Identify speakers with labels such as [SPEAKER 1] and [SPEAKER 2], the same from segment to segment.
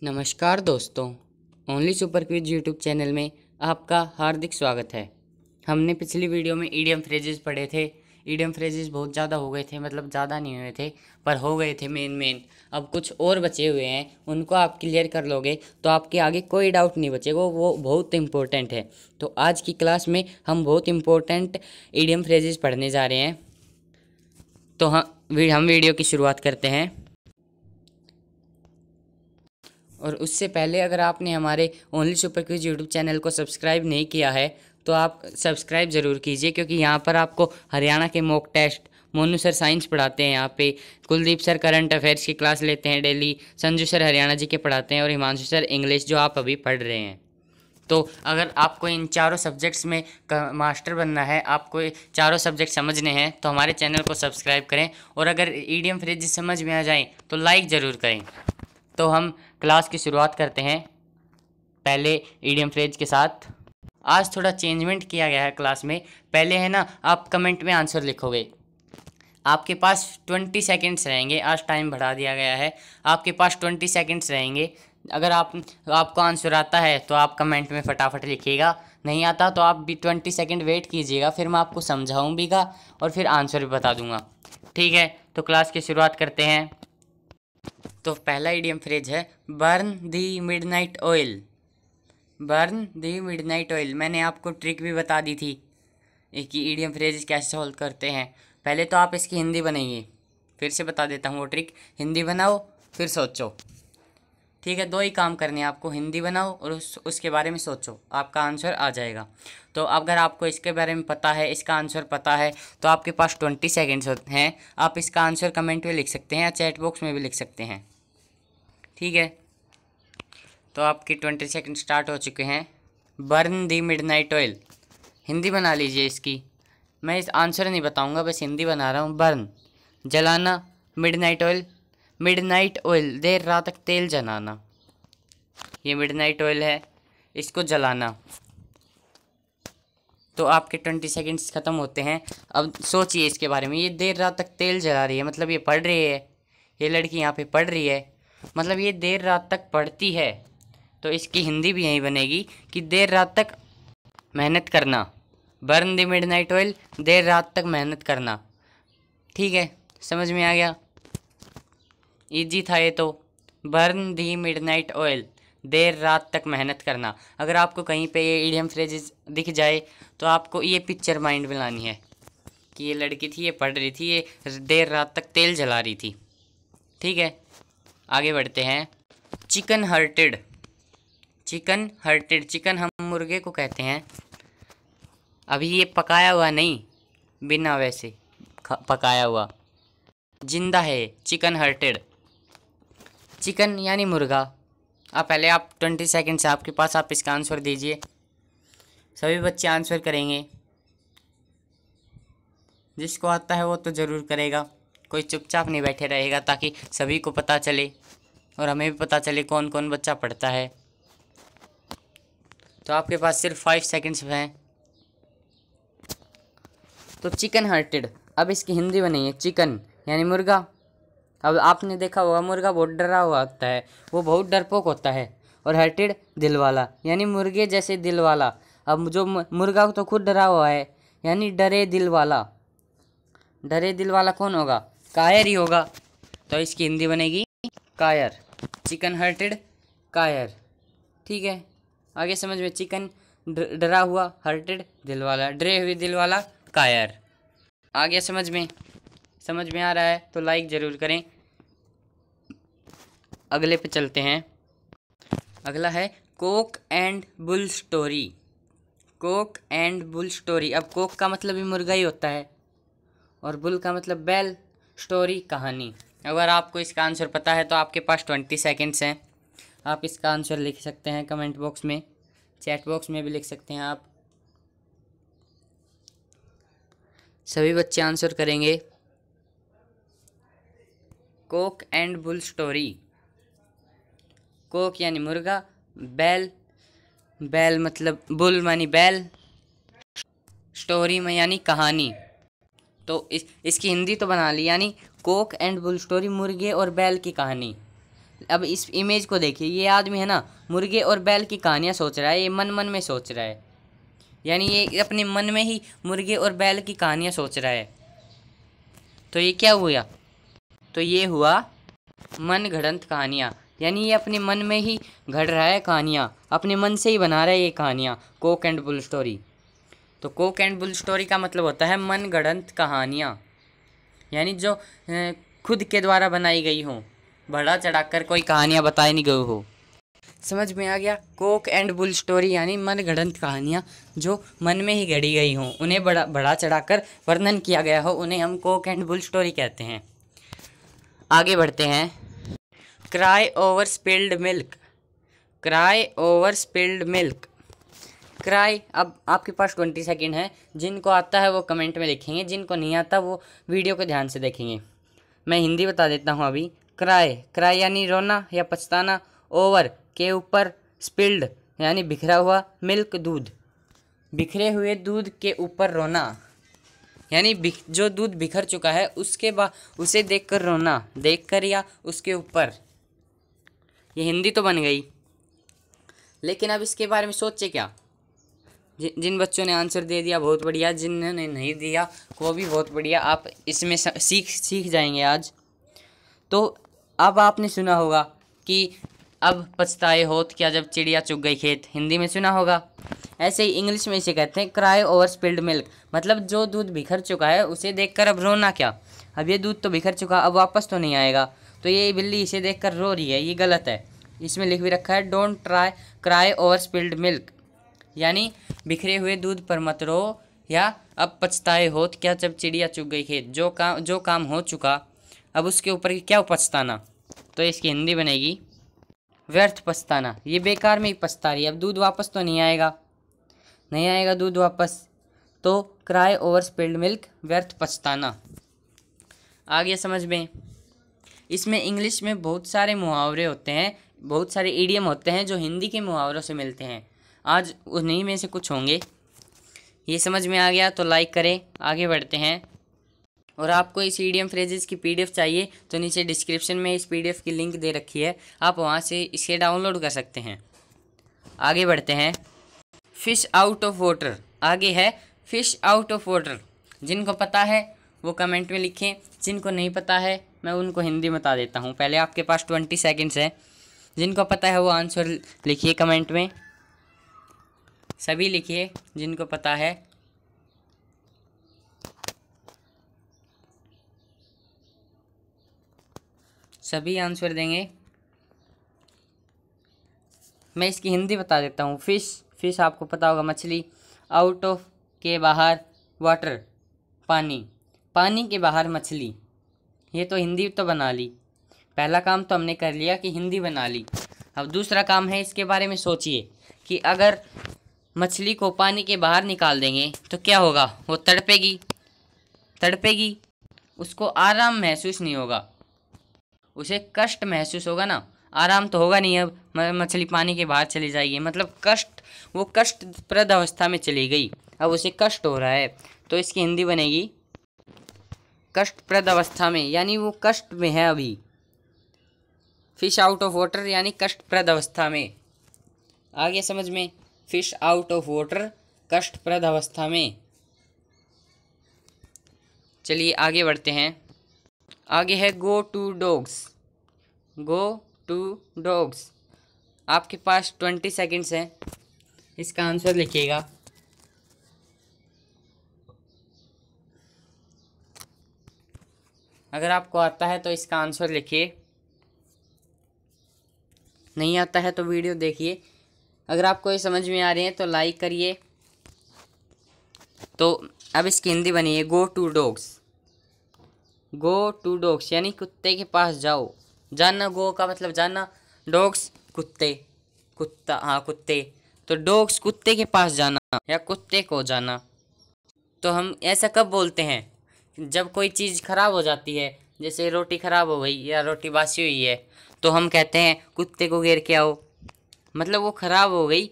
[SPEAKER 1] नमस्कार दोस्तों, only super quiz YouTube channel में आपका हार्दिक स्वागत है। हमने पिछली वीडियो में ईडियम फ्रेजेस पढ़े थे। ईडियम फ्रेजेस बहुत ज़्यादा हो गए थे, मतलब ज़्यादा नहीं हुए थे पर हो गए थे मेन। अब कुछ और बचे हुए हैं, उनको आप क्लियर कर लोगे तो आपके आगे कोई डाउट नहीं बचेगा, वो बहुत इम्पोर्टेंट है। तो आज की क्लास में हम बहुत इम्पोर्टेंट ईडियम फ्रेजेस पढ़ने जा रहे हैं। तो हम वीडियो की शुरुआत करते हैं। और उससे पहले अगर आपने हमारे only super quiz YouTube channel को सब्सक्राइब नहीं किया है तो आप सब्सक्राइब ज़रूर कीजिए, क्योंकि यहाँ पर आपको हरियाणा के mock test, Monu sir science पढ़ाते हैं, यहाँ पे कुलदीप सर करंट अफेयर्स की क्लास लेते हैं daily, Sanju sir Haryana G K पढ़ाते हैं और हिमांशु सर इंग्लिश जो आप अभी पढ़ रहे हैं। तो अगर आपको इन चारों सब्जेक्ट्स में मास्टर बनना है, आपको चारों सब्जेक्ट समझने हैं तो हमारे चैनल को सब्सक्राइब करें। और अगर ईडियम फ्रेजेस समझ में आ जाएँ तो लाइक ज़रूर करें। तो हम क्लास की शुरुआत करते हैं पहले ईडियम फ्रेज के साथ। आज थोड़ा चेंजमेंट किया गया है क्लास में। पहले है ना, आप कमेंट में आंसर लिखोगे, आपके पास 20 सेकंड्स रहेंगे। आज टाइम बढ़ा दिया गया है, आपके पास 20 सेकंड्स रहेंगे। अगर आपको आंसर आता है तो आप कमेंट में फटाफट लिखिएगा, नहीं आता तो आप भी 20 सेकंड वेट कीजिएगा, फिर मैं आपको समझाऊँगा और फिर आंसर भी बता दूंगा। ठीक है, तो क्लास की शुरुआत करते हैं। तो पहला इडियम फ्रेज है बर्न दी मिडनाइट ऑयल। बर्न दी मिडनाइट ऑयल, मैंने आपको ट्रिक भी बता दी थी कि इडियम फ्रेज कैसे सॉल्व करते हैं। पहले तो आप इसकी हिंदी बनाइए, फिर से बता देता हूँ वो ट्रिक। हिंदी बनाओ फिर सोचो, ठीक है। दो ही काम करने हैं आपको, हिंदी बनाओ और उसके बारे में सोचो, आपका आंसर आ जाएगा। तो अगर आपको इसके बारे में पता है, इसका आंसर पता है, तो आपके पास 20 सेकेंड्स हैं। आप इसका आंसर कमेंट में लिख सकते हैं या चैट बॉक्स में भी लिख सकते हैं, ठीक है। तो आपकी 20 सेकंड स्टार्ट हो चुके हैं। बर्न दी मिडनाइट ऑयल, हिंदी बना लीजिए इसकी। मैं इस आंसर नहीं बताऊंगा, बस हिंदी बना रहा हूँ। बर्न जलाना, मिडनाइट ऑयल, मिडनाइट ऑयल देर रात तक तेल जलाना। ये मिडनाइट ऑयल है, इसको जलाना। तो आपके 20 सेकंड्स ख़त्म होते हैं। अब सोचिए इसके बारे में। ये देर रात तक तेल जला रही है, मतलब ये पढ़ रही है, ये लड़की यहाँ पे पढ़ रही है, मतलब ये देर रात तक पढ़ती है। तो इसकी हिंदी भी यही बनेगी कि देर रात तक मेहनत करना। बर्न द मिडनाइट ऑयल, देर रात तक मेहनत करना। ठीक है, समझ में आ गया? इजी था ये तो। बर्न द मिडनाइट ऑयल, देर रात तक मेहनत करना। अगर आपको कहीं पे ये इडियम फ्रेजेस दिख जाए तो आपको ये पिक्चर माइंड में लानी है कि ये लड़की थी, ये पढ़ रही थी, ये देर रात तक तेल जला रही थी। ठीक है, आगे बढ़ते हैं। Chicken hurted, chicken hurted, chicken हम मुर्गे को कहते हैं। अभी ये पकाया हुआ नहीं, बिना वैसे पकाया हुआ, जिंदा है। चिकन हर्टेड, चिकन यानी मुर्गा। पहले आप 20 सेकंड्स आपके पास, आप इसका आंसर दीजिए। सभी बच्चे आंसर करेंगे, जिसको आता है वो तो ज़रूर करेगा, कोई चुपचाप नहीं बैठे रहेगा, ताकि सभी को पता चले और हमें भी पता चले कौन कौन बच्चा पढ़ता है। तो आपके पास सिर्फ 5 सेकंड्स हैं। तो चिकन हर्टेड, अब इसकी हिंदी बनाइए। चिकन यानी मुर्गा। अब आपने देखा होगा मुर्गा बहुत डरा हुआ होता है, वो बहुत डरपोक होता है। और हर्टेड दिल वाला, यानी मुर्गे जैसे दिल वाला। अब जो मुर्गा तो खुद डरा हुआ है, यानी डरे दिल वाला। डरे दिल वाला कौन होगा? कायर ही होगा। तो इसकी हिंदी बनेगी कायर। चिकन हर्टेड, कायर। ठीक है, आगे समझ में? चिकन डरा हुआ, हर्टेड दिल वाला, डरे हुए दिल वाला, कायर। आ गया समझ में? समझ में आ रहा है तो लाइक ज़रूर करें। अगले पे चलते हैं। अगला है Coke and bull story. Coke and bull story. अब कोक का मतलब भी मुर्गा ही होता है और बुल का मतलब बैल, स्टोरी कहानी। अगर आपको इसका आंसर पता है तो आपके पास 20 सेकंड्स हैं। आप इसका आंसर लिख सकते हैं कमेंट बॉक्स में, चैट बॉक्स में भी लिख सकते हैं आप। सभी बच्चे आंसर करेंगे। Coke and bull story. Coke यानी मुर्गा, बैल, बैल मतलब बुल मानी बैल, स्टोरी में यानी कहानी। तो इसकी हिंदी तो बना ली, यानी कोक एंड बुल स्टोरी, मुर्गे और बैल की कहानी। अब इस इमेज को देखिए, ये आदमी है ना मुर्गे और बैल की कहानियाँ सोच रहा है, ये मन मन में सोच रहा है, यानी ये अपने मन में ही मुर्गे और बैल की कहानियाँ सोच रहा है। तो ये क्या हुआ? तो ये हुआ मन गढ़ंत कहानियाँ, यानी ये अपने मन में ही घड़ रहा है कहानियाँ, अपने मन से ही बना रहा है ये कहानियाँ, कोक एंड बुल स्टोरी। तो कोक एंड बुल स्टोरी का मतलब होता है मन गढ़ंत कहानियाँ, यानी जो खुद के द्वारा बनाई गई हों, बढ़ा चढ़ाकर कोई कहानियाँ बताई नहीं गई हो। समझ में आ गया? कोक एंड बुल स्टोरी यानी मन गढ़ंत कहानियाँ जो मन में ही गढ़ी गई हों, उन्हें बढ़ा चढ़ाकर वर्णन किया गया हो, उन्हें हम कोक एंड बुल स्टोरी कहते हैं। आगे बढ़ते हैं। Cry over spilled milk, cry over spilled milk. Cry, अब आपके पास 20 सेकेंड है, जिनको आता है वो कमेंट में लिखेंगे, जिनको नहीं आता वो वीडियो को ध्यान से देखेंगे। मैं हिंदी बता देता हूँ अभी। क्राई, क्राई यानी रोना या पछताना, ओवर के ऊपर, स्पिल्ड यानी बिखरा हुआ, मिल्क दूध, बिखरे हुए दूध के ऊपर रोना, यानी जो दूध बिखर चुका है उसके बाद उसे देखकर रोना, देखकर या उसके ऊपर। ये हिंदी तो बन गई, लेकिन अब इसके बारे में सोचे क्या? जिन बच्चों ने आंसर दे दिया बहुत बढ़िया, जिन्होंने नहीं दिया वो भी बहुत बढ़िया, आप इसमें सीख जाएंगे आज। तो अब आपने सुना होगा कि अब पछताए होत क्या जब चिड़िया चुग गई खेत, हिंदी में सुना होगा। ऐसे ही इंग्लिश में इसे कहते हैं क्राई ओवर स्पिल्ड मिल्क, मतलब जो दूध बिखर चुका है उसे देखकर अब रोना क्या, अब ये दूध तो बिखर चुका, अब वापस तो नहीं आएगा, तो ये बिल्ली इसे देखकर रो रही है, ये गलत है। इसमें लिख भी रखा है don't cry over spilled milk, यानी बिखरे हुए दूध पर मत रो, या अब पछताए होत क्या जब चिड़िया चुग गई खेत, जो काम हो चुका अब उसके ऊपर क्या पछताना। तो इसकी हिंदी बनेगी व्यर्थ पछताना, ये बेकार में ही पछता रही है, अब दूध वापस तो नहीं आएगा, नहीं आएगा दूध वापस, तो क्राई ओवर स्पिल्ड मिल्क, व्यर्थ पछताना। आ गया समझ में? इसमें इंग्लिश में बहुत सारे मुहावरे होते हैं, बहुत सारे इडियम होते हैं जो हिंदी के मुहावरों से मिलते हैं, आज उन्हीं में से कुछ होंगे। ये समझ में आ गया तो लाइक करें। आगे बढ़ते हैं। और आपको इस इडियम फ्रेजेस की पीडीएफ चाहिए तो नीचे डिस्क्रिप्शन में इस पीडीएफ की लिंक दे रखी है, आप वहाँ से इसे डाउनलोड कर सकते हैं। आगे बढ़ते हैं। फिश आउट ऑफ वाटर, आगे है फिश आउट ऑफ वाटर। जिनको पता है वो कमेंट में लिखें, जिनको नहीं पता है मैं उनको हिंदी बता देता हूँ। पहले आपके पास 20 सेकेंड्स है, जिनको पता है वो आंसर लिखिए कमेंट में, सभी लिखिए जिनको पता है। सभी आंसर देंगे। मैं इसकी हिंदी बता देता हूँ। फिश आपको पता होगा मछली, आउट ऑफ के बाहर, वाटर पानी, पानी के बाहर मछली। ये तो हिंदी तो बना ली, पहला काम तो हमने कर लिया कि हिंदी बना ली। अब दूसरा काम है, इसके बारे में सोचिए कि अगर मछली को पानी के बाहर निकाल देंगे तो क्या होगा? वो तड़पेगी, तड़पेगी, उसको आराम महसूस नहीं होगा, उसे कष्ट महसूस होगा ना, आराम तो होगा नहीं। अब मछली पानी के बाहर चली जाएगी, मतलब कष्ट, वो कष्टप्रद अवस्था में चली गई, अब उसे कष्ट हो रहा है, तो इसकी हिंदी बनेगी कष्टप्रद अवस्था में, यानी वो कष्ट में है अभी। फिश आउट ऑफ वाटर यानी कष्टप्रद अवस्था में। आ गया समझ में? फिश आउट ऑफ वाटर, कष्टप्रद अवस्था में। चलिए आगे बढ़ते हैं। आगे है go to dogs, go to dogs. आपके पास 20 सेकेंड्स हैं, इसका आंसर लिखिएगा। अगर आपको आता है तो इसका आंसर लिखिए, नहीं आता है तो वीडियो देखिए। अगर आपको ये समझ में आ रहे हैं तो लाइक करिए। तो अब इसकी हिंदी बनी है go to dogs, go to dogs यानी कुत्ते के पास जाओ, जाना, गो का मतलब जाना, डॉग्स कुत्ते, कुत्ता, हाँ कुत्ते, तो डॉग्स कुत्ते के पास जाना या कुत्ते को जाना। तो हम ऐसा कब बोलते हैं? जब कोई चीज़ खराब हो जाती है, जैसे रोटी खराब हो गई या रोटी बासी हुई है, तो हम कहते हैं कुत्ते को घेर के आओ, मतलब वो खराब हो गई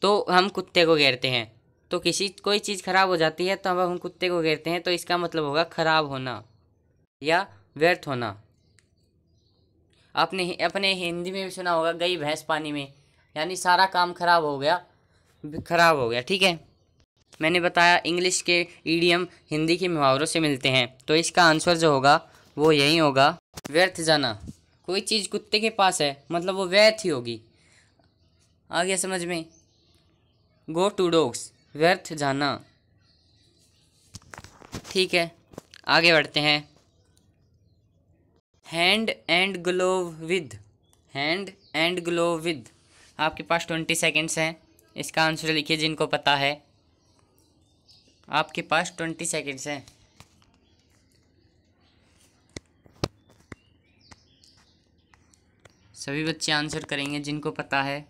[SPEAKER 1] तो हम कुत्ते को घेरते हैं। तो कोई चीज़ खराब हो जाती है तो हम कुत्ते को घेरते हैं, तो इसका मतलब होगा खराब होना या व्यर्थ होना। आपने अपने हिंदी में भी सुना होगा, गई भैंस पानी में, यानी सारा काम खराब हो गया। ठीक है, मैंने बताया इंग्लिश के ईडियम हिंदी के मुहावरों से मिलते हैं, तो इसका आंसर जो होगा वो यही होगा, व्यर्थ जाना। कोई चीज़ कुत्ते के पास है मतलब वो व्यर्थ ही होगी। आ गया समझ में? गो टू डॉग्स, व्यर्थ जाना। ठीक है, आगे बढ़ते हैं। Hand and glove with, hand and glove with. आपके पास 20 सेकेंड्स हैं, इसका आंसर लिखिए जिनको पता है। आपके पास 20 सेकेंड्स हैं। सभी बच्चे आंसर करेंगे जिनको पता है।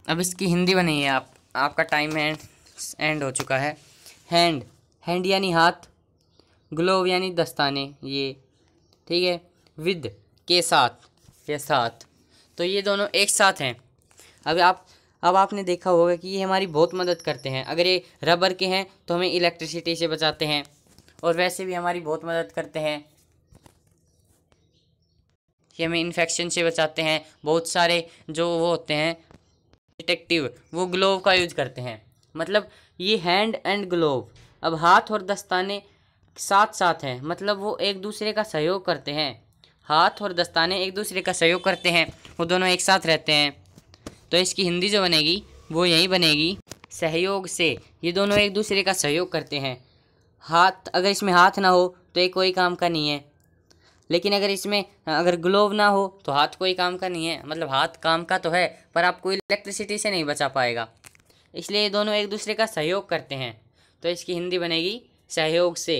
[SPEAKER 1] अब इसकी हिंदी बनाइए आप, आपका टाइम एंड हो चुका है। हैंड, हैंड यानी हाथ, ग्लोव यानी दस्ताने ये, ठीक है, विद के साथ या साथ, तो ये दोनों एक साथ हैं। अब आपने देखा होगा कि ये हमारी बहुत मदद करते हैं। अगर ये रबर के हैं तो हमें इलेक्ट्रिसिटी से बचाते हैं, और वैसे भी हमारी बहुत मदद करते हैं, ये हमें इन्फेक्शन से बचाते हैं। बहुत सारे जो वो होते हैं डिटेक्टिव, वो ग्लोव का यूज करते हैं। मतलब ये हैंड एंड ग्लोव, अब हाथ और दस्ताने साथ साथ हैं, मतलब वो एक दूसरे का सहयोग करते हैं। हाथ और दस्ताने एक दूसरे का सहयोग करते हैं, वो दोनों एक साथ रहते हैं। तो इसकी हिंदी जो बनेगी वो यही बनेगी, सहयोग से। ये दोनों एक दूसरे का सहयोग करते हैं। हाथ, अगर इसमें हाथ ना हो तो ये कोई काम का नहीं है, लेकिन अगर ग्लोव ना हो तो हाथ कोई काम का नहीं है। मतलब हाथ काम का तो है पर आपको इलेक्ट्रिसिटी से नहीं बचा पाएगा, इसलिए ये दोनों एक दूसरे का सहयोग करते हैं। तो इसकी हिंदी बनेगी सहयोग से,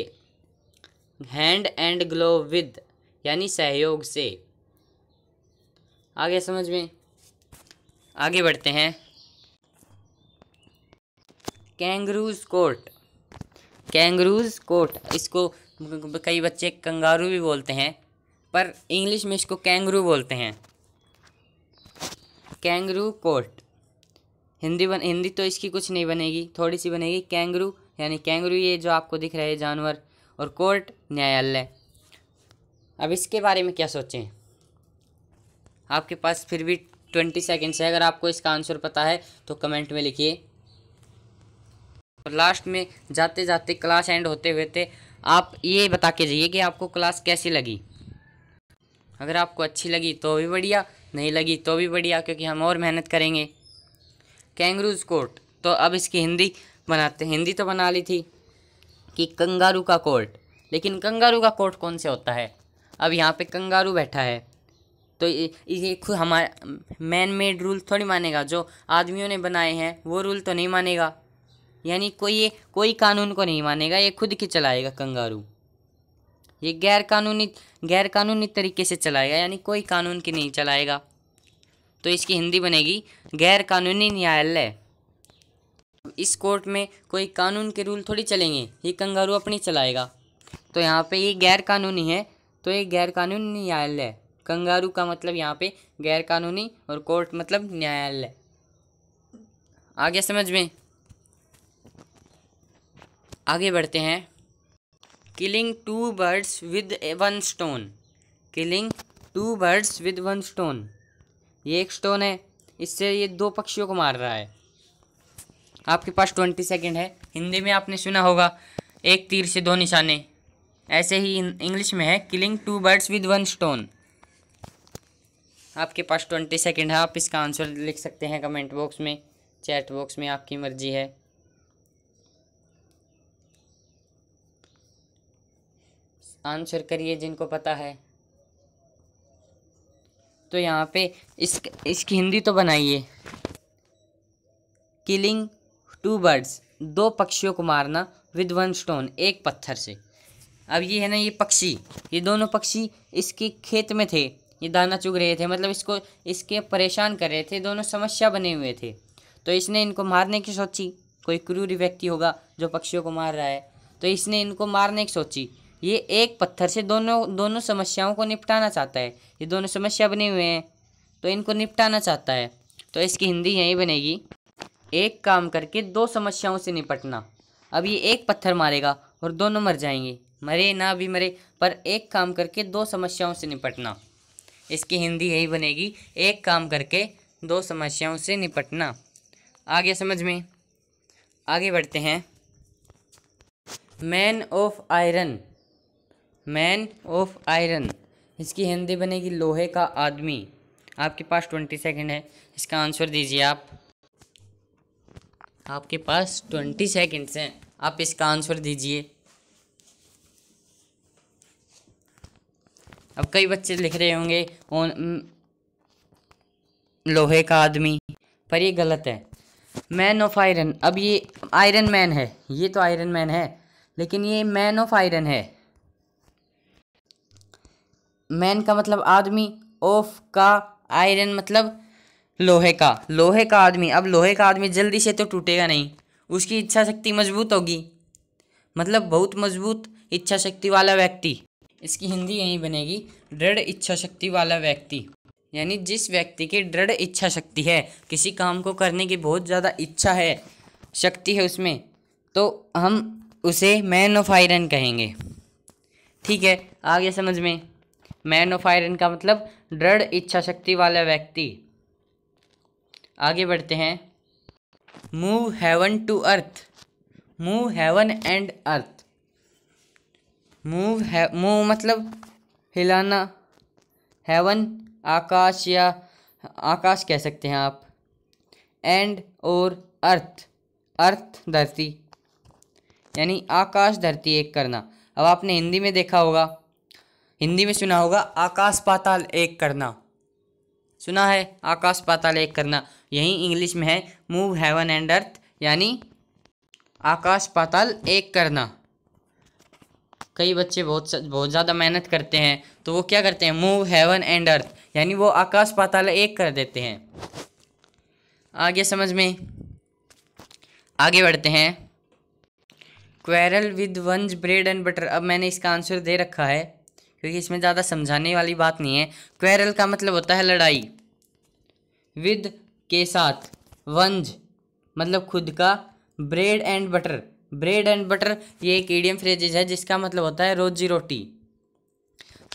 [SPEAKER 1] हैंड एंड ग्लोव विद, यानी सहयोग से। आगे समझ में? आगे बढ़ते हैं। कैंगरूज कोट, कैंगरूज कोट, इसको कई बच्चे कंगारू भी बोलते हैं, पर इंग्लिश में इसको कैंगरू बोलते हैं। कैंगरू कोट, हिंदी तो इसकी कुछ नहीं बनेगी, थोड़ी सी बनेगी। कैंगरू यानी कैंगरू, ये जो आपको दिख रहा है जानवर, और कोर्ट न्यायालय। अब इसके बारे में क्या सोचें? आपके पास फिर भी 20 सेकेंड्स है। अगर आपको इसका आंसर पता है तो कमेंट में लिखिए। और लास्ट में जाते जाते, क्लास एंड होते हुए आप ये बता के जाइए कि आपको क्लास कैसी लगी। अगर आपको अच्छी लगी तो भी बढ़िया, नहीं लगी तो भी बढ़िया, क्योंकि हम और मेहनत करेंगे। कैंगरूज कोर्ट, तो अब इसकी हिंदी बनाते हैं। हिंदी तो बना ली थी कि कंगारू का कोर्ट, लेकिन कंगारू का कोर्ट कौन से होता है? अब यहाँ पे कंगारू बैठा है, तो ये खुद हमारा मैन मेड रूल थोड़ी मानेगा, जो आदमियों ने बनाए हैं वो रूल तो नहीं मानेगा। यानी कोई कानून को नहीं मानेगा, ये खुद की चलाएगा कंगारू। ये गैर कानूनी तरीके से चलाएगा, यानी कोई कानून की नहीं चलाएगा। तो इसकी हिंदी बनेगी गैर कानूनी न्यायालय। इस कोर्ट में कोई कानून के रूल थोड़ी चलेंगे, ये कंगारू अपनी चलाएगा। तो यहाँ पे ये गैर कानूनी है, तो ये गैर कानूनी न्यायालय। कंगारू का मतलब यहाँ पे गैर कानूनी, और कोर्ट मतलब न्यायालय। आ गया समझ में? आगे बढ़ते हैं। Killing 2 birds with 1 stone, killing 2 birds with 1 stone. ये एक स्टोन है, इससे ये 2 पक्षियों को मार रहा है। आपके पास 20 सेकेंड है। हिंदी में आपने सुना होगा एक तीर से 2 निशाने, ऐसे ही इंग्लिश में है किलिंग 2 बर्ड्स विद 1 स्टोन। आपके पास 20 सेकेंड है। आप इसका आंसर लिख सकते हैं कमेंट बॉक्स में, चैट बॉक्स में, आपकी मर्जी है। आंसर करिए जिनको पता है। तो यहाँ पे इसकी हिंदी तो बनाइए, किलिंग 2 बर्ड्स, 2 पक्षियों को मारना, विद 1 स्टोन, एक पत्थर से। अब ये है ना, ये पक्षी, ये दोनों पक्षी इसके खेत में थे, ये दाना चुग रहे थे, मतलब इसके परेशान कर रहे थे, दोनों समस्या बने हुए थे। तो इसने इनको मारने की सोची, कोई क्रूर व्यक्ति होगा जो पक्षियों को मार रहा है, तो इसने इनको मारने की सोची। ये एक पत्थर से दोनों समस्याओं को निपटाना चाहता है। ये दोनों समस्या बने हुए हैं तो इनको निपटाना चाहता है। तो इसकी हिंदी यही बनेगी, एक काम करके 2 समस्याओं से निपटना। अब ये एक पत्थर मारेगा और दोनों मर जाएंगे, मरे ना भी मरे पर एक काम करके दो समस्याओं से निपटना। इसकी हिंदी यही बनेगी, एक काम करके दो समस्याओं से निपटना। आगे समझ में, आगे बढ़ते हैं। Man of iron, man of iron, इसकी हिंदी बनेगी लोहे का आदमी। आपके पास 20 सेकंड है, इसका आंसर दीजिए आप। आपके पास 20 सेकंड्स हैं, आप इसका आंसर दीजिए। अब कई बच्चे लिख रहे होंगे लोहे का आदमी, पर ये गलत है। मैन ऑफ आयरन, अब ये आयरन मैन है, ये तो आयरन मैन है, लेकिन ये मैन ऑफ आयरन है। मैन का मतलब आदमी, ऑफ का आयरन मतलब लोहे का, लोहे का आदमी। अब लोहे का आदमी जल्दी से तो टूटेगा नहीं, उसकी इच्छा शक्ति मजबूत होगी, मतलब बहुत मजबूत इच्छा शक्ति वाला व्यक्ति। इसकी हिंदी यही बनेगी, दृढ़ इच्छा शक्ति वाला व्यक्ति। यानी जिस व्यक्ति की दृढ़ इच्छा शक्ति है, किसी काम को करने की बहुत ज़्यादा इच्छा है, शक्ति है उसमें, तो हम उसे मैन ऑफ आयरन कहेंगे। ठीक है, आगे समझ में। मैन ऑफ आयरन का मतलब दृढ़ इच्छा शक्ति वाला व्यक्ति। आगे बढ़ते हैं। Move heaven to earth, move heaven and earth. Move मतलब हिलाना, हेवन आकाश या आकाश कह सकते हैं आप, एंड और अर्थ, अर्थ धरती, यानी आकाश धरती एक करना। अब आपने हिंदी में देखा होगा, हिंदी में सुना होगा आकाश पाताल एक करना, सुना है आकाश पाताल एक करना। यही इंग्लिश में है मूव हेवन एंड अर्थ, यानी आकाश पाताल एक करना। कई बच्चे बहुत ज़्यादा मेहनत करते हैं, तो वो क्या करते हैं, मूव हेवन एंड अर्थ, यानी वो आकाश पाताल एक कर देते हैं। आगे समझ में, आगे बढ़ते हैं। Quarrel with one's bread and butter, अब मैंने इसका आंसर दे रखा है क्योंकि इसमें ज़्यादा समझाने वाली बात नहीं है। क्वेरल का मतलब होता है लड़ाई, विद के साथ, वंज मतलब खुद का, bread and butter, bread and butter ये एक इडियम फ्रेजेज है जिसका मतलब होता है रोजी रोटी।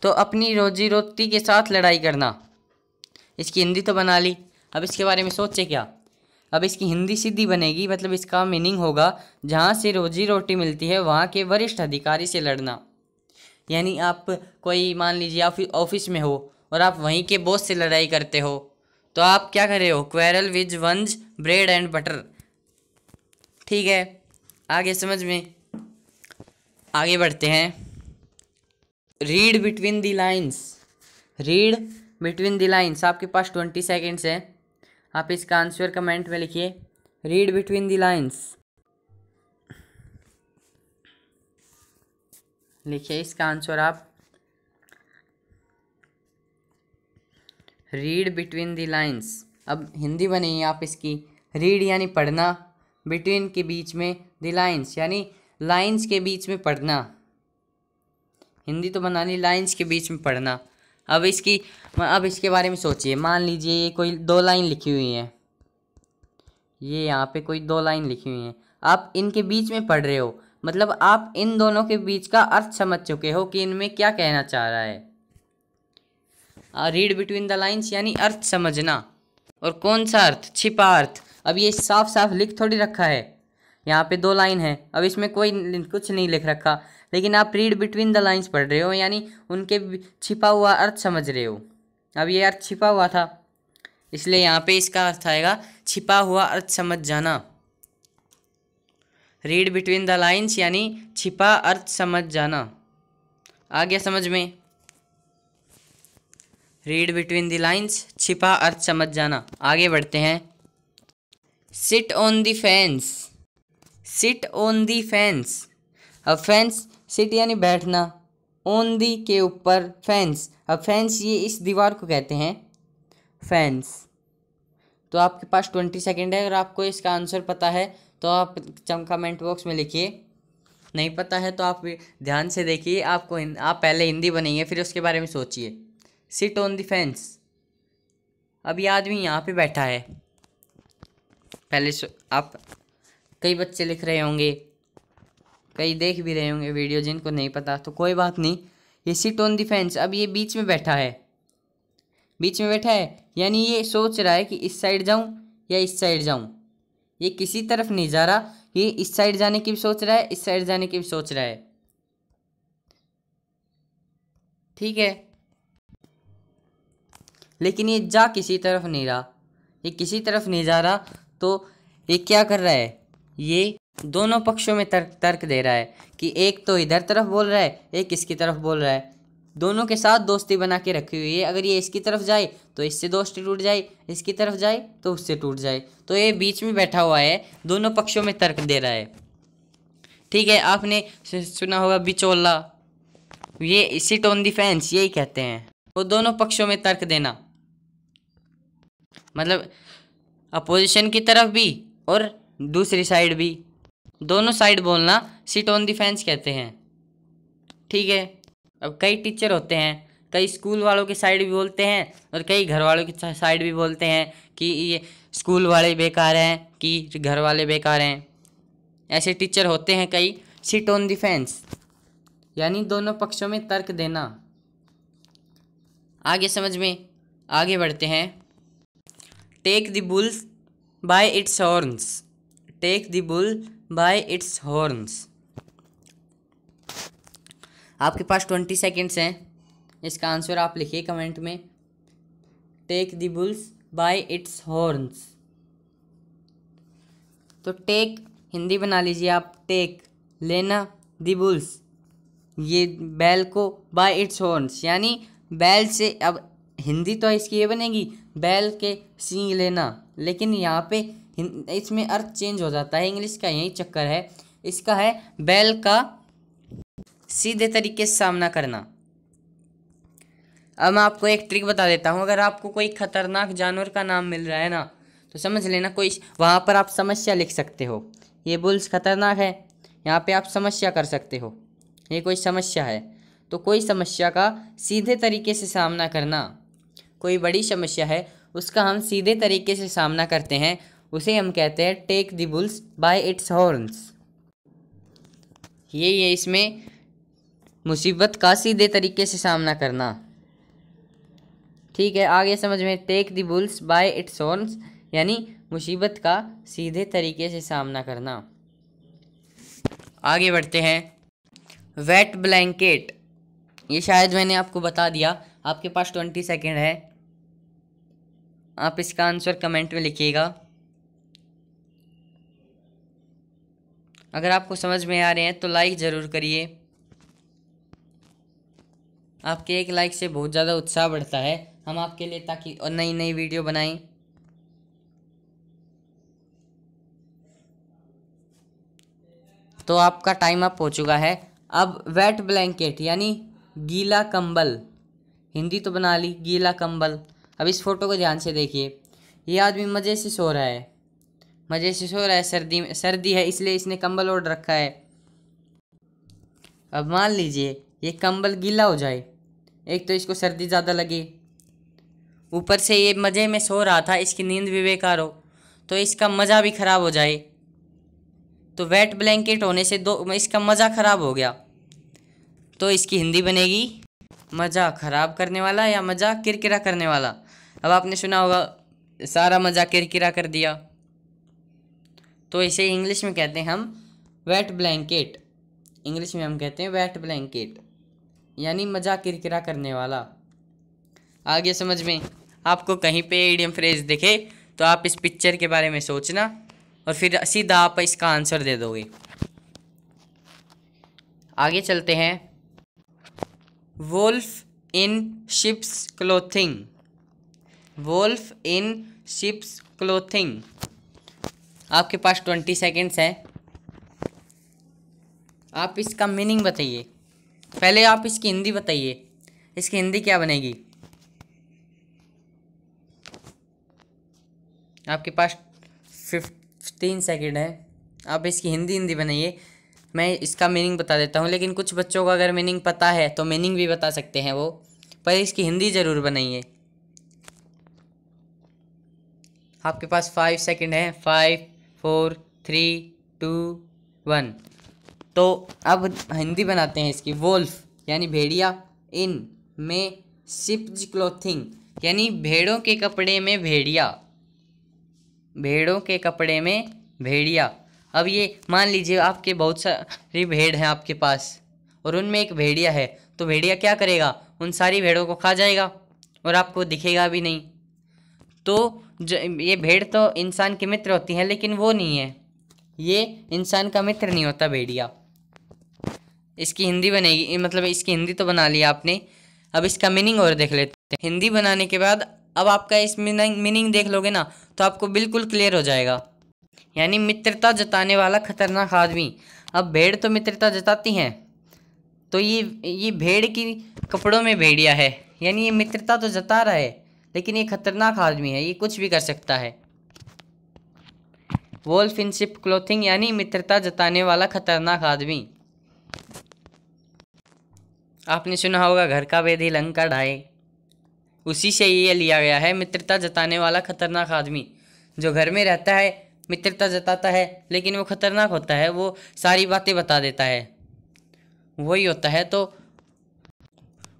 [SPEAKER 1] तो अपनी रोजी रोटी के साथ लड़ाई करना, इसकी हिंदी तो बना ली। अब इसके बारे में सोचे क्या, अब इसकी हिंदी सीधी बनेगी, मतलब इसका मीनिंग होगा जहाँ से रोजी रोटी मिलती है वहाँ के वरिष्ठ अधिकारी से लड़ना। यानी आप कोई मान लीजिए आप ऑफिस में हो और आप वहीं के बॉस से लड़ाई करते हो, तो आप क्या कर रहे हो, quarrel with one's bread and butter. ठीक है, आगे समझ में, आगे बढ़ते हैं। Read between the lines, read between the lines, आपके पास 20 सेकेंड्स है, आप इसका आंसर कमेंट में लिखिए। रीड बिटवीन द लाइन्स, लिखिए इसका आंसर आप। रीड बिटवीन द लाइन्स, अब हिंदी बनेगी आप इसकी, रीड यानी पढ़ना, बिटवीन के बीच में, द लाइन्स यानी लाइन्स के बीच में पढ़ना। हिंदी तो बनानी, लाइन्स के बीच में पढ़ना। अब इसके बारे में सोचिए, मान लीजिए ये कोई दो लाइन लिखी हुई है, ये यहाँ पे कोई दो लाइन लिखी हुई हैं, आप इनके बीच में पढ़ रहे हो, मतलब आप इन दोनों के बीच का अर्थ समझ चुके हो कि इनमें क्या कहना चाह रहा है। रीड बिटवीन द लाइन्स यानी अर्थ समझना। और कौन सा अर्थ, छिपा अर्थ। अब ये साफ साफ लिख थोड़ी रखा है, यहाँ पे दो लाइन है, अब इसमें कोई कुछ नहीं लिख रखा, लेकिन आप रीड बिटवीन द लाइन्स पढ़ रहे हो, यानी उनके छिपा हुआ अर्थ समझ रहे हो। अब ये अर्थ छिपा हुआ था, इसलिए यहाँ पे इसका अर्थ आएगा छिपा हुआ अर्थ समझ जाना। रीड बिटवीन द लाइन्स यानी छिपा अर्थ समझ जाना। आ गया समझ में, रीड बिटवीन द लाइन्स, छिपा अर्थ समझ जाना। आगे बढ़ते हैं। Sit on the fence, sit on the fence. अब फेंस, सिट यानी बैठना, ऑन दी के ऊपर, फेंस। अब फेंस ये इस दीवार को कहते हैं फेंस। तो आपके पास 20 सेकेंड है, अगर आपको इसका आंसर पता है तो आप कमेंट बॉक्स में लिखिए, नहीं पता है तो आप ध्यान से देखिए, आप पहले हिंदी बनेंगे फिर उसके बारे में सोचिए। सिट ऑन द फेंस, अब ये आदमी यहाँ पे बैठा है, पहले आप कई बच्चे लिख रहे होंगे कई देख भी रहे होंगे वीडियो, जिनको नहीं पता तो कोई बात नहीं। ये सिट ऑन द फेंस, अब ये बीच में बैठा है, बीच में बैठा है, यानी ये सोच रहा है कि इस साइड जाऊं या इस साइड जाऊं। ये किसी तरफ नहीं जा रहा, ये इस साइड जाने की भी सोच रहा है, इस साइड जाने की भी सोच रहा है। ठीक है, लेकिन ये जा किसी तरफ नहीं रहा, ये किसी तरफ नहीं जा रहा। तो ये क्या कर रहा है, ये दोनों पक्षों में तर्क दे रहा है कि एक तो इधर तरफ बोल रहा है, एक इसकी तरफ बोल रहा है। दोनों के साथ दोस्ती बना के रखी हुई है, अगर ये इसकी तरफ जाए तो इससे दोस्ती टूट जाए, इसकी तरफ जाए तो उससे टूट जाए। तो ये बीच में बैठा हुआ है, दोनों पक्षों में तर्क दे रहा है। ठीक है, आपने सुना होगा बिचौला, ये सिट ऑन द फेंस यही कहते हैं, वो दोनों पक्षों में तर्क देना, मतलब अपोजिशन की तरफ भी और दूसरी साइड भी, दोनों साइड बोलना सिट ऑन द फेंस कहते हैं। ठीक है, अब कई टीचर होते हैं, कई स्कूल वालों की साइड भी बोलते हैं और कई घर वालों की साइड भी बोलते हैं कि ये स्कूल वाले बेकार हैं कि घर वाले बेकार हैं। ऐसे टीचर होते हैं कई। सिट ऑन द फेंस यानी दोनों पक्षों में तर्क देना। आगे समझ में, आगे बढ़ते हैं। Take the bull by its horns, take the bull by its horns. आपके पास 20 सेकेंड्स हैं, इसका आंसर आप लिखिए कमेंट में। Take the bulls by its horns. तो टेक हिंदी बना लीजिए आप, टेक लेना, द बुल्स ये बैल को, बाय इट्स हॉर्न्स यानी बैल से, अब हिंदी तो इसकी ये बनेगी बैल के सींग लेना, लेकिन यहाँ पे इसमें अर्थ चेंज हो जाता है, इंग्लिश का यही चक्कर है। इसका है बैल का सीधे तरीके से सामना करना। अब मैं आपको एक ट्रिक बता देता हूँ, अगर आपको कोई खतरनाक जानवर का नाम मिल रहा है ना, तो समझ लेना कोई, वहाँ पर आप समस्या लिख सकते हो। ये बुल्स खतरनाक है, यहाँ पे आप समस्या कर सकते हो, ये कोई समस्या है, तो कोई समस्या का सीधे तरीके से सामना करना, कोई बड़ी समस्या है उसका हम सीधे तरीके से सामना करते हैं, उसे हम कहते हैं take the bulls by its horns. ये इसमें मुसीबत का सीधे तरीके से सामना करना। ठीक है, आगे समझ में, take the bulls by its horns यानी मुसीबत का सीधे तरीके से सामना करना। आगे बढ़ते हैं। वेट ब्लैंकेट, ये शायद मैंने आपको बता दिया। आपके पास 20 सेकेंड है, आप इसका आंसर कमेंट में लिखिएगा। अगर आपको समझ में आ रहे हैं तो लाइक ज़रूर करिए, आपके एक लाइक से बहुत ज़्यादा उत्साह बढ़ता है हम आपके लिए, ताकि और नई नई वीडियो बनाएं। तो आपका टाइम अप हो चुका है। अब वेट ब्लैंकेट यानी गीला कंबल, हिंदी तो बना ली गीला कंबल। अब इस फोटो को ध्यान से देखिए, ये आदमी मज़े से सो रहा है, मज़े से सो रहा है, सर्दी है इसलिए इसने कंबल ओढ़ रखा है। अब मान लीजिए ये कंबल गीला हो जाए, एक तो इसको सर्दी ज़्यादा लगे, ऊपर से ये मज़े में सो रहा था, इसकी नींद भी बेकार हो, तो इसका मज़ा भी ख़राब हो जाए। तो वेट ब्लैंकेट होने से इसका मज़ा ख़राब हो गया, तो इसकी हिंदी बनेगी मज़ा ख़राब करने वाला या मज़ा किरकिरा करने वाला। अब आपने सुना होगा सारा मज़ा किरकिरा कर दिया, तो इसे इंग्लिश में कहते हैं हम वेट ब्लैंकेट। इंग्लिश में हम कहते हैं वेट ब्लैंकेट यानी मज़ा किरकिरा करने वाला। आगे समझ में, आपको कहीं पे इडियम फ्रेज दिखे तो आप इस पिक्चर के बारे में सोचना और फिर सीधा आप इसका आंसर दे दोगे। आगे चलते हैं। वोल्फ इन शिप्स क्लोथिंग, वोल्फ इन शिप्स क्लोथिंग। आपके पास 20 सेकेंड्स हैं, आप इसका मीनिंग बताइए। पहले आप इसकी हिंदी बताइए, इसकी हिंदी क्या बनेगी। आपके पास 15 सेकेंड है, आप इसकी हिंदी बनाइए। मैं इसका मीनिंग बता देता हूँ, लेकिन कुछ बच्चों को अगर मीनिंग पता है तो मीनिंग भी बता सकते हैं वो, पर इसकी हिंदी ज़रूर बनाइए। आपके पास 5 सेकेंड है, 5 4 3 2 1। तो अब हिंदी बनाते हैं इसकी। वोल्फ यानी भेड़िया, इन में शिप्स क्लोथिंग यानी भेड़ों के कपड़े में भेड़िया, भेड़ों के कपड़े में भेड़िया। अब ये मान लीजिए आपके बहुत सारी भेड़ हैं आपके पास और उनमें एक भेड़िया है, तो भेड़िया क्या करेगा, उन सारी भेड़ों को खा जाएगा और आपको दिखेगा भी नहीं। तो ये भेड़ तो इंसान के मित्र होती हैं, लेकिन वो नहीं है, ये इंसान का मित्र नहीं होता भेड़िया। इसकी हिंदी बनेगी, मतलब इसकी हिंदी तो बना लिया आपने, अब इसका मीनिंग और देख लेते हैं। हिंदी बनाने के बाद अब आपका इस मीनिंग देख लोगे ना तो आपको बिल्कुल क्लियर हो जाएगा। यानी मित्रता जताने वाला खतरनाक आदमी। अब भेड़ तो मित्रता जताती हैं, तो ये भेड़ की कपड़ों में भेड़िया है, यानी ये मित्रता तो जता रहा है, लेकिन ये खतरनाक आदमी है, ये कुछ भी कर सकता है। वोल्फ इन शिप क्लोथिंग यानी मित्रता जताने वाला खतरनाक आदमी। आपने सुना होगा घर का वेदी लंका ढाए, उसी से ये लिया गया है, मित्रता जताने वाला खतरनाक आदमी। जो घर में रहता है मित्रता जताता है, लेकिन वो खतरनाक होता है, वो सारी बातें बता देता है, वही होता है। तो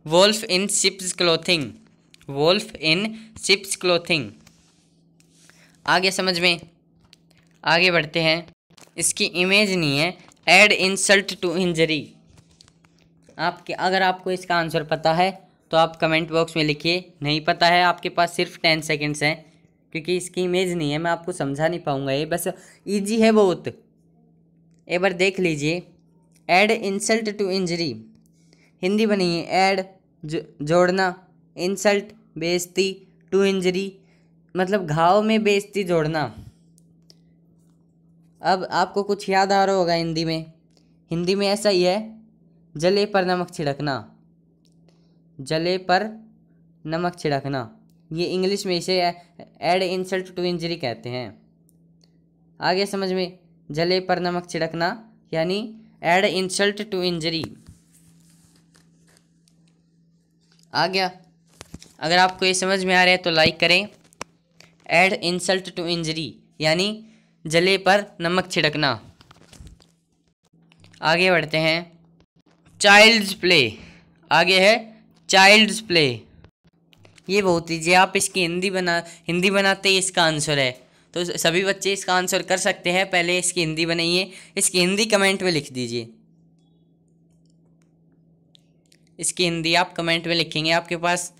[SPEAKER 1] वोल्फ इन शिप्स क्लोथिंग, वोल्फ इन शिप्स क्लोथिंग। आगे समझ में, आगे बढ़ते हैं। इसकी इमेज नहीं है, एड इंसल्ट टू इंजरी। अगर आपको इसका आंसर पता है तो आप कमेंट बॉक्स में लिखिए, नहीं पता है आपके पास सिर्फ 10 सेकेंड्स हैं, क्योंकि इसकी इमेज नहीं है, मैं आपको समझा नहीं पाऊंगा, ये बस इजी है बहुत, एक बार देख लीजिए। Add insult to injury, Hindi बनी है एड जोड़ना, इंसल्ट बेइज्जती, टू इंजरी मतलब घाव में बेइज्जती जोड़ना। अब आपको कुछ याद आ रहा होगा हिंदी में ऐसा ही है, जले पर नमक छिड़कना, जले पर नमक छिड़कना, ये इंग्लिश में इसे एड इंसल्ट टू इंजरी कहते हैं। आगे समझ में, जले पर नमक छिड़कना यानी एड इंसल्ट टू इंजरी। आ गया? अगर आपको ये समझ में आ रहा है तो लाइक करें। एड इंसल्ट टू इंजरी यानी जले पर नमक छिड़कना। आगे बढ़ते हैं। चाइल्ड्स प्ले, आगे है चाइल्ड्स प्ले। ये बहुत ईजी, आप इसकी हिंदी बनाते ही इसका आंसर है, तो सभी बच्चे इसका आंसर कर सकते हैं। पहले इसकी हिंदी बनाइए, इसकी हिंदी कमेंट में लिख दीजिए। इसकी हिंदी आप कमेंट में लिखेंगे, आपके पास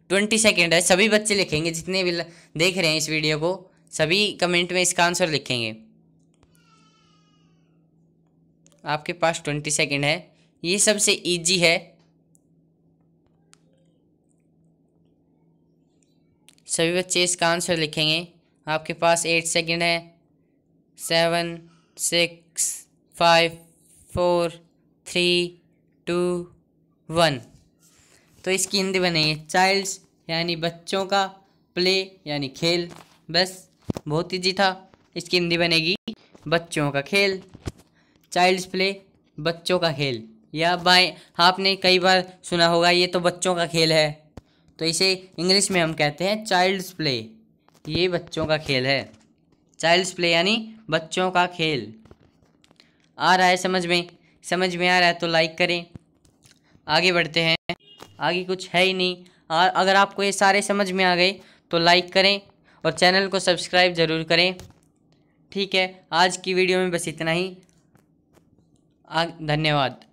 [SPEAKER 1] 20 सेकेंड है, सभी बच्चे लिखेंगे, जितने भी देख रहे हैं इस वीडियो को, सभी कमेंट में इसका आंसर लिखेंगे। आपके पास 20 सेकेंड है, ये सबसे इजी है, सभी बच्चे इसका आंसर लिखेंगे। आपके पास 8 सेकेंड है। 7 6 5 4 3 2 1। तो इसकी हिंदी बनेगी चाइल्ड्स यानी बच्चों का, प्ले यानी खेल, बस बहुत ईजी था। इसकी हिंदी बनेगी बच्चों का खेल, चाइल्ड्स प्ले बच्चों का खेल। या आपने कई बार सुना होगा ये तो बच्चों का खेल है, तो इसे इंग्लिश में हम कहते हैं चाइल्ड्स प्ले, ये बच्चों का खेल है। चाइल्ड्स प्ले यानी बच्चों का खेल। आ रहा है समझ में आ रहा है तो लाइक करें। आगे बढ़ते हैं, आगे कुछ है ही नहीं। अगर आपको ये सारे समझ में आ गए तो लाइक करें और चैनल को सब्सक्राइब ज़रूर करें। ठीक है, आज की वीडियो में बस इतना ही। धन्यवाद।